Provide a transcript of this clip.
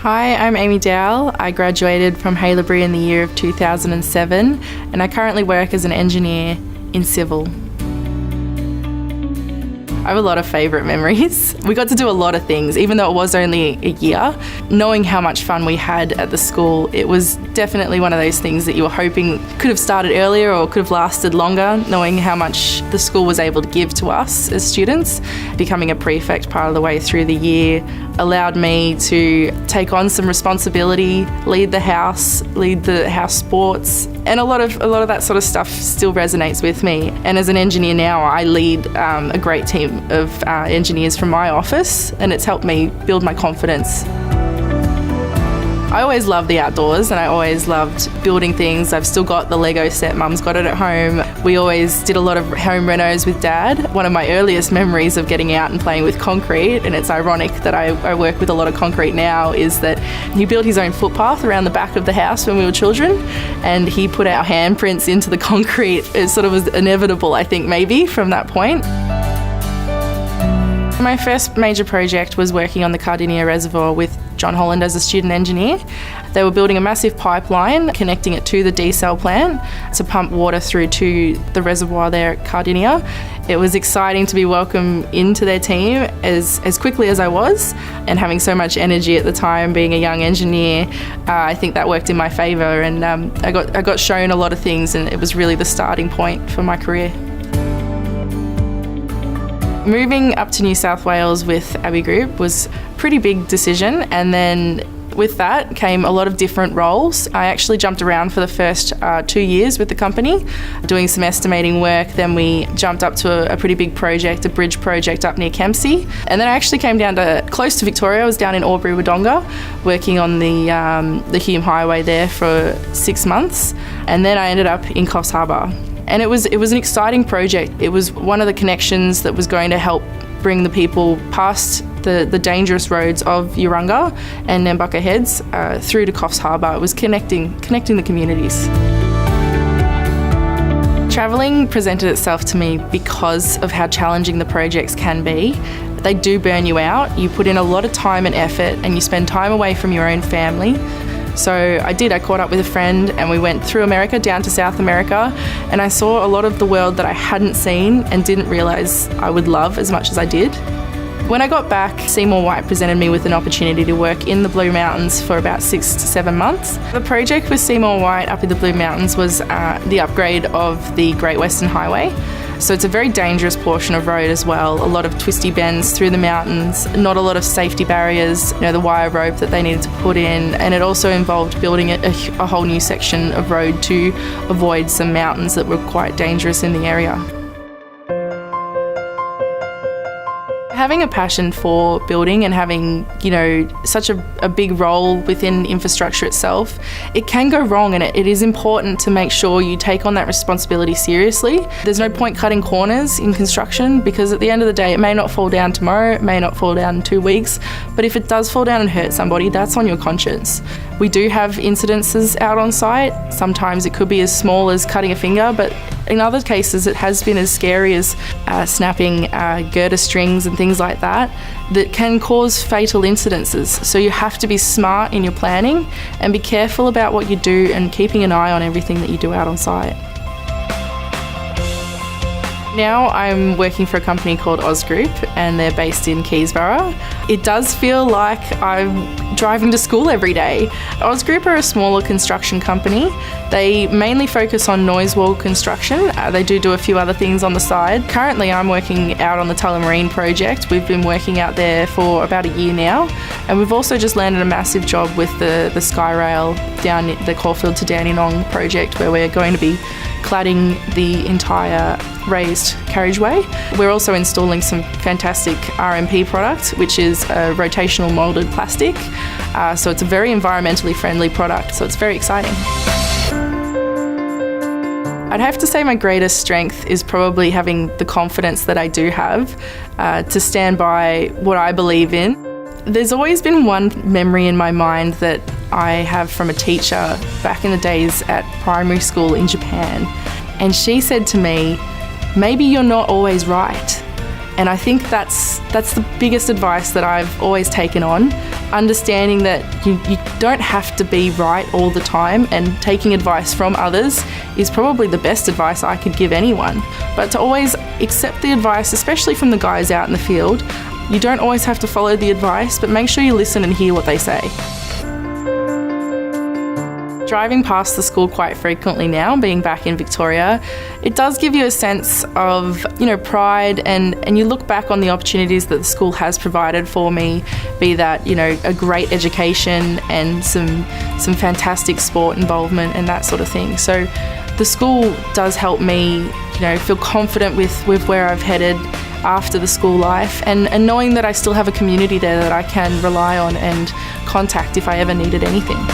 Hi, I'm Amy Dowel. I graduated from Haileybury in the year of 2007 and I currently work as an engineer in civil. I have a lot of favourite memories. We got to do a lot of things, even though it was only a year. Knowing how much fun we had at the school, it was definitely one of those things that you were hoping could have started earlier or could have lasted longer, knowing how much the school was able to give to us as students. Becoming a prefect part of the way through the year allowed me to take on some responsibility, lead the house sports, and a lot of that sort of stuff still resonates with me. And as an engineer now, I lead a great team of engineers from my office, and it's helped me build my confidence. I always loved the outdoors and I always loved building things. I've still got the Lego set, Mum's got it at home. We always did a lot of home renos with Dad. One of my earliest memories of getting out and playing with concrete, and it's ironic that I work with a lot of concrete now, is that he built his own footpath around the back of the house when we were children, and he put our handprints into the concrete. It sort of was inevitable, I think, maybe from that point. My first major project was working on the Cardinia Reservoir with John Holland as a student engineer. They were building a massive pipeline connecting it to the desal plant to pump water through to the reservoir there at Cardinia. It was exciting to be welcomed into their team as quickly as I was, and having so much energy at the time, being a young engineer, I think that worked in my favour, and I got shown a lot of things, and it was really the starting point for my career. Moving up to New South Wales with Abbey Group was a pretty big decision, and then with that came a lot of different roles. I actually jumped around for the first 2 years with the company, doing some estimating work. Then we jumped up to a pretty big project, a bridge project up near Kempsey. And then I actually came down to close to Victoria. I was down in Albury-Wodonga, working on the Hume Highway there for 6 months. And then I ended up in Coffs Harbour. And it was an exciting project. It was one of the connections that was going to help bring the people past the dangerous roads of Urunga and Nambucca Heads through to Coffs Harbour. It was connecting the communities. Travelling presented itself to me because of how challenging the projects can be. They do burn you out. You put in a lot of time and effort, and you spend time away from your own family. So I caught up with a friend and we went through America, down to South America, and I saw a lot of the world that I hadn't seen and didn't realise I would love as much as I did. When I got back, Seymour Whyte presented me with an opportunity to work in the Blue Mountains for about 6 to 7 months. The project with Seymour Whyte up in the Blue Mountains was the upgrade of the Great Western Highway. So it's a very dangerous portion of road as well. A lot of twisty bends through the mountains, not a lot of safety barriers, the wire rope that they needed to put in, and it also involved building a whole new section of road to avoid some mountains that were quite dangerous in the area. Having a passion for building and having, such a big role within infrastructure itself, it can go wrong, and it is important to make sure you take on that responsibility seriously. There's no point cutting corners in construction, because at the end of the day, it may not fall down tomorrow, it may not fall down in 2 weeks, but if it does fall down and hurt somebody, that's on your conscience. We do have incidences out on site. Sometimes it could be as small as cutting a finger, but in other cases, it has been as scary as snapping girder strings and things like that can cause fatal incidences. So you have to be smart in your planning and be careful about what you do and keeping an eye on everything that you do out on site. Now I'm working for a company called Oz Group, and they're based in Keysborough. It does feel like I'm driving to school every day. Oz Group are a smaller construction company. They mainly focus on noise wall construction. They do a few other things on the side. Currently I'm working out on the Tullamarine project. We've been working out there for about a year now, and we've also just landed a massive job with the Skyrail down the Caulfield to Dandenong project, where we're going to be cladding the entire raised carriageway. We're also installing some fantastic RMP product, which is a rotational moulded plastic. So it's a very environmentally friendly product, so it's very exciting. I'd have to say my greatest strength is probably having the confidence that I do have to stand by what I believe in. There's always been one memory in my mind that I have from a teacher back in the days at primary school in Japan. And she said to me, "Maybe you're not always right, And I think that's the biggest advice that I've always taken on, understanding that you don't have to be right all the time, and taking advice from others is probably the best advice I could give anyone. But to always accept the advice, especially from the guys out in the field, you don't always have to follow the advice, but make sure you listen and hear what they say. Driving past the school quite frequently now, being back in Victoria, it does give you a sense of, pride, and you look back on the opportunities that the school has provided for me, be that, a great education and some fantastic sport involvement and that sort of thing. So the school does help me, feel confident with where I've headed after the school life, and knowing that I still have a community there that I can rely on and contact if I ever needed anything.